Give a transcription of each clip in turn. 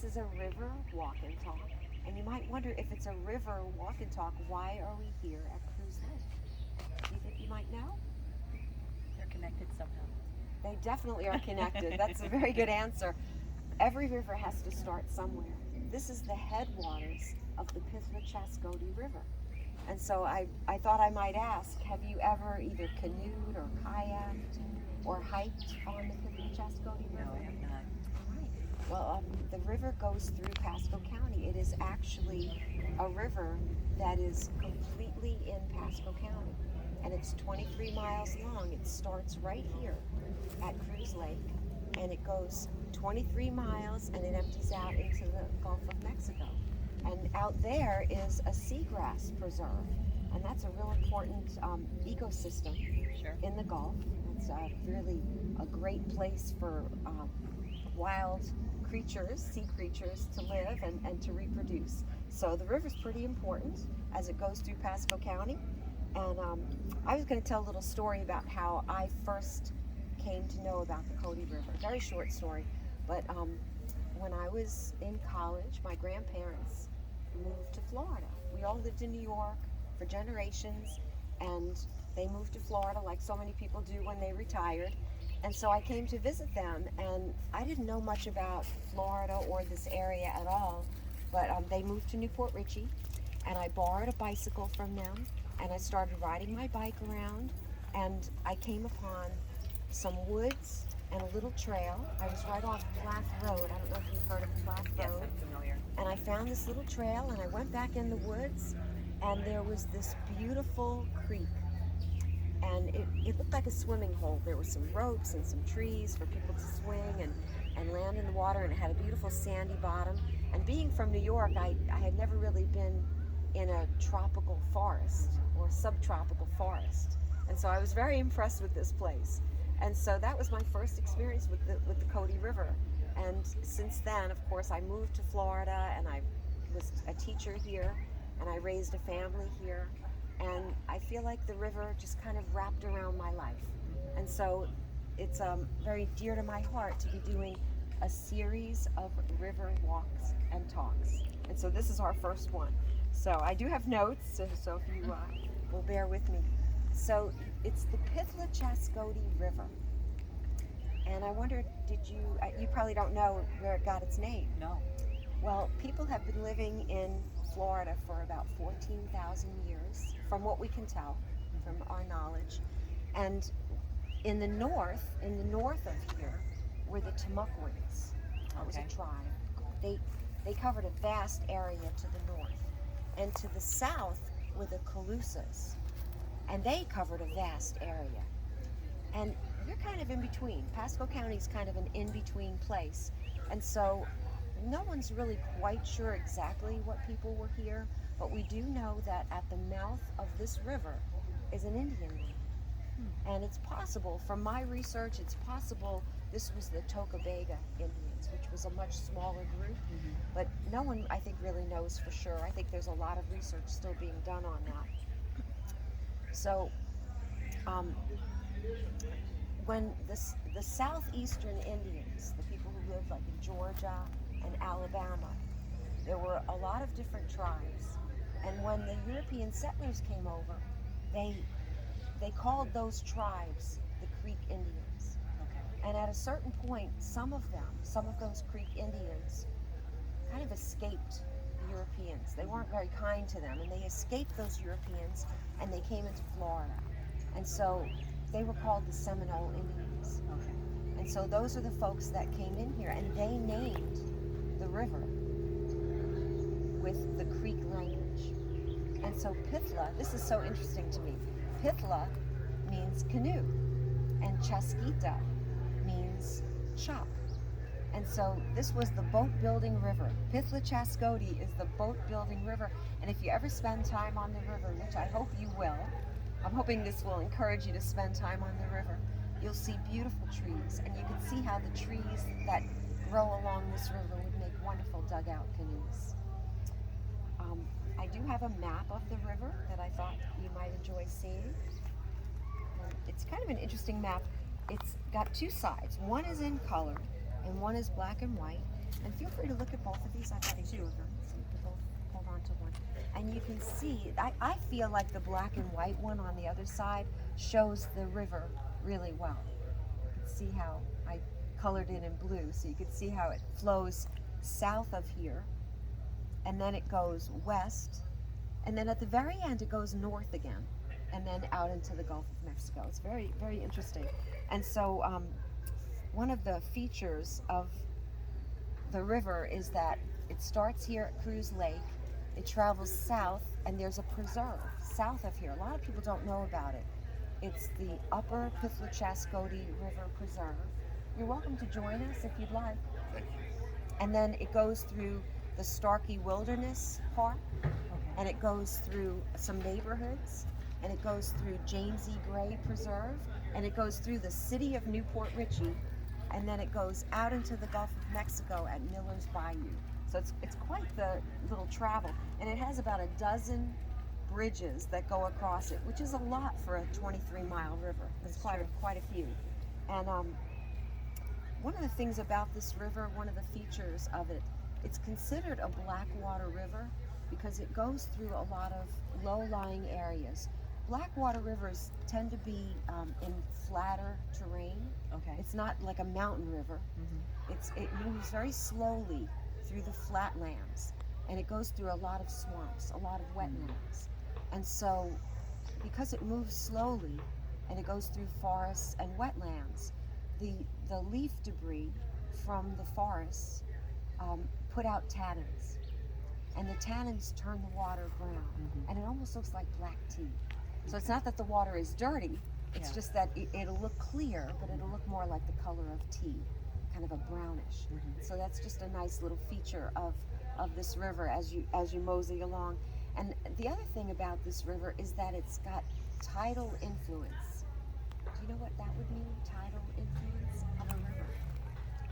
this is a river walk and talk. And you might wonder, if it's a river walk and talk, why are we here at Cruise Lake? Do you think you might know? They're connected somehow. They definitely are connected. That's a very good answer. Every river has to start somewhere. This is the headwaters of the Pithlachascotee River. And so I thought I might ask, have you ever either canoed or kayaked or hiked on the Pithlachascotee River? No, I have not. Right. Well, the river goes through Pasco County. It is actually a river that is completely in Pasco County. And it's 23 miles long. It starts right here at Cruise Lake, and it goes 23 miles and it empties out into the Gulf of Mexico. And out there is a seagrass preserve, and that's a real important ecosystem Sure. in the Gulf. It's really a great place for wild creatures, sea creatures, to live and to reproduce. So the river's pretty important as it goes through Pasco County. And I was going to tell a little story about how I first came to know about the Cotee River. Very short story, but when I was in college, my grandparents moved to Florida. We all lived in New York for generations, and they moved to Florida like so many people do when they retired. And so I came to visit them, and I didn't know much about Florida or this area at all, but they moved to Newport Richey, and I borrowed a bicycle from them, and I started riding my bike around, and I came upon some woods and a little trail. I was right off Plath Road. I don't know if you've heard of Plath Yes, Road. I'm familiar. And I found this little trail, and I went back in the woods, and there was this beautiful creek. And it looked like a swimming hole. There were some ropes and some trees for people to swing and land in the water, and it had a beautiful sandy bottom. And being from New York, I had never really been in a tropical forest or subtropical forest. And so I was very impressed with this place. And so that was my first experience with the Cotee River. And since then, of course, I moved to Florida, and I was a teacher here, and I raised a family here. And I feel like the river just kind of wrapped around my life. And so it's very dear to my heart to be doing a series of river walks and talks. And so this is our first one. So I do have notes, so if you will bear with me. So it's the Pithlachascotee River. And I wondered, you probably don't know where it got its name. No. Well, people have been living in Florida for about 14,000 years, from what we can tell, from our knowledge. And in the north of here, were the Timucuans. That was Okay. a tribe. They covered a vast area to the north. And to the south were the Calusas. And they covered a vast area. And you're kind of in between. Pasco County is kind of an in-between place. And so no one's really quite sure exactly what people were here, but we do know that at the mouth of this river is an Indian land. And it's possible, from my research, it's possible this was the Tokabega Indians, which was a much smaller group. But no one, I think, really knows for sure. I think there's a lot of research still being done on that. So when the southeastern Indians, the people who lived like in Georgia and Alabama, there were a lot of different tribes. And when the European settlers came over, they called those tribes the Creek Indians. Okay. And at a certain point, some of those Creek Indians kind of escaped the Europeans. They weren't very kind to them, and they escaped those Europeans, and they came into Florida. And so they were called the Seminole Indians. Okay. And so those are the folks that came in here, and they named the river with the Creek language. And so Pithla, this is so interesting to me. Pithla means canoe, and Chaskita means chop. And so this was the boat-building river. Pithlachascotee is the boat-building river. And if you ever spend time on the river, which I hope you will, I'm hoping this will encourage you to spend time on the river, you'll see beautiful trees. And you can see how the trees that grow along this river would make wonderful dugout canoes. I do have a map of the river that I thought you might enjoy seeing. It's kind of an interesting map. It's got two sides. One is in color and one is black and white. And feel free to look at both of these. I've got two of them, so you can both hold on to one. And you can see, I feel like the black and white one on the other side shows the river really well. You can see how I colored it in blue, so you can see how it flows south of here, and then it goes west, and then at the very end it goes north again, and then out into the Gulf of Mexico. It's very, very interesting. And so one of the features of the river is that it starts here at Cruz Lake, it travels south, and there's a preserve south of here. A lot of people don't know about it. It's the Upper Pithlachascotee River Preserve. You're welcome to join us if you'd like. Thank you. And then it goes through the Starkey Wilderness Park, and it goes through some neighborhoods, and it goes through James E. Gray Preserve, and it goes through the city of Newport Richey, and then it goes out into the Gulf of Mexico at Miller's Bayou. So it's quite the little travel, and it has about a dozen bridges that go across it, which is a lot for a 23-mile river. It's quite a few. And one of the things about this river, one of the features of it, it's considered a black water river because it goes through a lot of low-lying areas. Black water rivers tend to be in flatter terrain. Okay. It's not like a mountain river. It moves very slowly through the flatlands, and it goes through a lot of swamps, a lot of wetlands. And so, because it moves slowly and it goes through forests and wetlands, the leaf debris from the forests put out tannins, and the tannins turn the water brown, and it almost looks like black tea. So it's not that the water is dirty, it's just that it'll look clear, but it'll look more like the color of tea, kind of a brownish. So that's just a nice little feature of this river as you mosey along. And the other thing about this river is that it's got tidal influence. Do you know what that would mean, tidal influence of a river?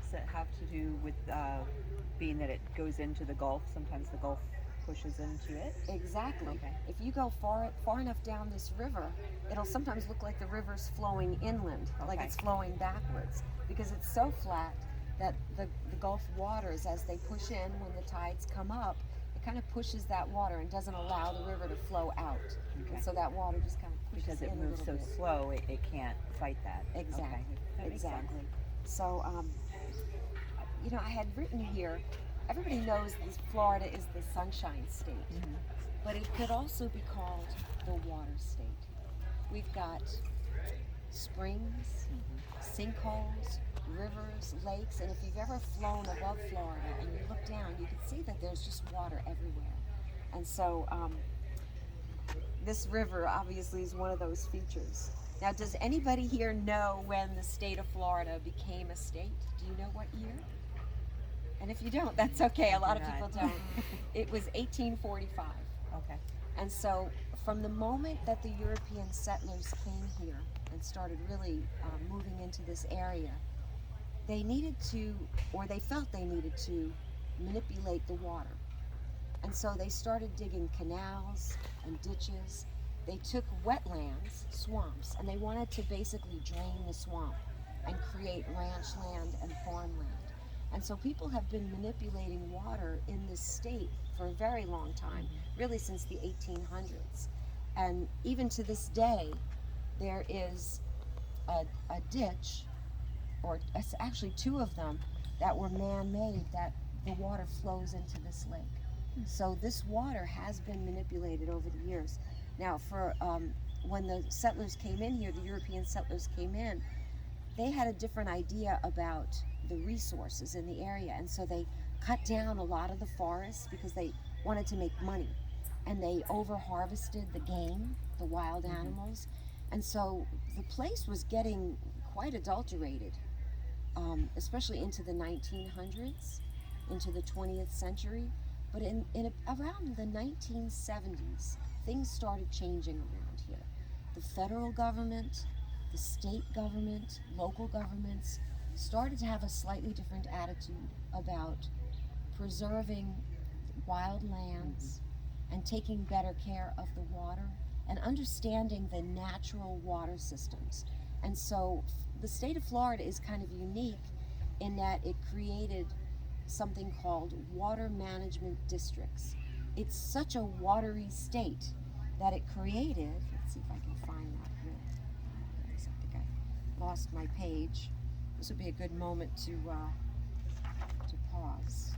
Does it have to do with being that it goes into the Gulf? Sometimes the Gulf pushes into it? Exactly. Okay. If you go far enough down this river, it'll sometimes look like the river's flowing inland, like it's flowing backwards, because it's so flat that the Gulf waters, as they push in when the tides come up, it kind of pushes that water and doesn't allow the river to flow out. Okay. And so that water just kind of pushes Because it in moves a so little bit. slow, it can't fight that. Exactly. Okay. That makes sense. Exactly. So, you know, I had written here, everybody knows this Florida is the Sunshine State, but it could also be called the Water State. We've got springs, sinkholes, rivers, lakes, and if you've ever flown above Florida and you look down, you can see that there's just water everywhere. And so this river obviously is one of those features. Now, does anybody here know when the state of Florida became a state? Do you know what year? And if you don't, that's okay. A lot of people don't. It was 1845. Okay. And so from the moment that the European settlers came here and started really moving into this area, they needed to, or they felt they needed to, manipulate the water. And so they started digging canals and ditches. They took wetlands, swamps, and they wanted to basically drain the swamp and create ranch land and farmland. And so people have been manipulating water in this state for a very long time, really since the 1800s. And even to this day, there is a ditch, or actually two of them, that were man-made, that the water flows into this lake. So this water has been manipulated over the years. Now, for when the settlers came in here, the European settlers came in, they had a different idea about the resources in the area, and so they cut down a lot of the forests because they wanted to make money, and they over-harvested the game, the wild animals, and so the place was getting quite adulterated, especially into the 1900s, into the 20th century. But around the 1970s, things started changing around here. The federal government, the state government, local governments started to have a slightly different attitude about preserving wild lands and taking better care of the water and understanding the natural water systems. And so the state of Florida is kind of unique in that it created something called water management districts. It's such a watery state that it created, let's see if I can find that here. I think I lost my page. This would be a good moment to pause.